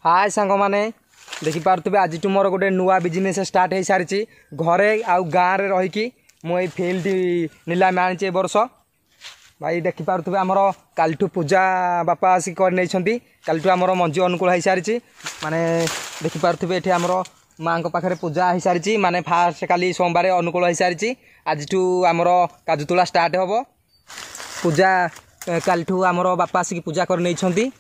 हाय सांग मैंने देखिपे आज मोर गोटे नुआ बिजनेस स्टार्ट हो सारी घरे आउ गाँव में रहीकि मुझे फील्ड नीलाम आनी वर्ष भाई देखिपे आमर कालठू पूजा बापा आसिक कालठू आमर मंजी अनुकूल हो सारी माने देखिपे ये आमर माँ पाखे पूजा हो सारी माने फास्ट काली सोमवार अनुकूल हो सारी आज आमर काजू तोला स्टार्ट हम पूजा कालठू आमर बापा आसिक पूजा कर नहीं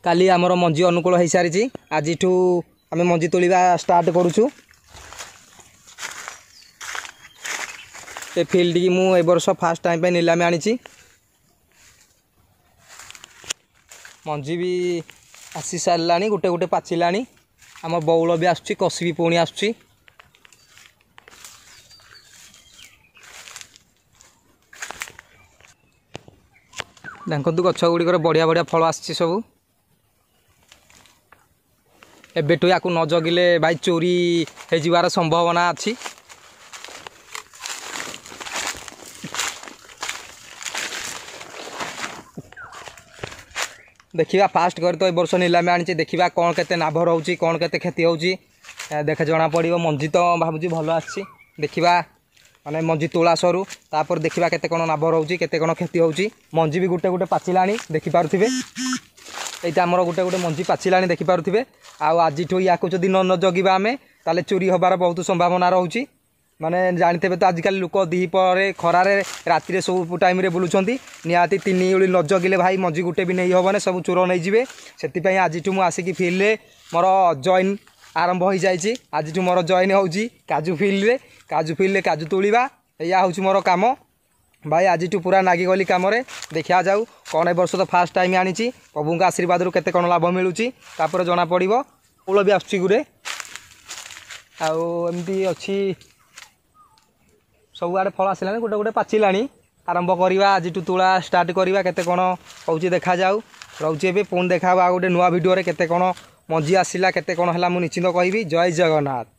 काली आमर मंजी अनुकूल हो सारी आज आम मंजी तोड़ा स्टार्ट करुचु ए फील्ड की मु वर्ष फास्ट टाइम पे नीलाम आनी मंजी भी आसी सारा गोटे गोटे पाचिला आम बौल भी आसुची कसी भी पुणी आसुची देखु गछ गुड़िकर बढ़िया बढ़िया फल आसची सब एबेटू या न जगिले भाई चोरी हो जीवार संभावना अच्छी देखा फास्ट कर तो वर्ष नीलाम आनी देखा कौन के लाभ रोचे कौन के क्षति होची देखे जना पड़ो मंजी तो भावुँ भल आसी देखा माने मंजी तोला सरू तापर देखा केते कौन लाभ रोचे केते कौन क्षति होची मंजी भी गोटे गोटे पाचिला देखिपे यहाँ आमर गोटे गोटे मंजी पाचिला देखिपे आज या जदि न जगिबा आमे ताले चोरी हबार बहुत संभावना रोचे माने जानते तो आजिकल लोक दीपर खरारे राति सब टाइम बुलूँ निहाती 3 ओली न जगिले भाई मंजी गुटे भी नहीं हेने सब चोर नहीं जी से आज आसिक फिल्ड मोर जॉइन आरंभ हो जाए आज मोर जॉइन हो काजू फिल्ड काजू तोड़ा या हूँ मोर कम भाई आज पूरा नागी गली कम देखा जाऊ कौन ए वर्ष तो फास्ट टाइम आनी प्रभु आशीर्वाद केते कौन लाभ मिलूँ जना पड़ो फूल भी आसुची गुरे आमती अच्छी सब आड़े फल आसला गोटे गोटे पाचिला आरंभ करवा आज तोला स्टार्ट करवा केते कौन हो देखा जाऊ रोचे पुणी देखा गोटे नुआ भिडियो केते कौन मंजी आसला केते कौन है मुझे निश्चिंत कहबी जय जगन्नाथ।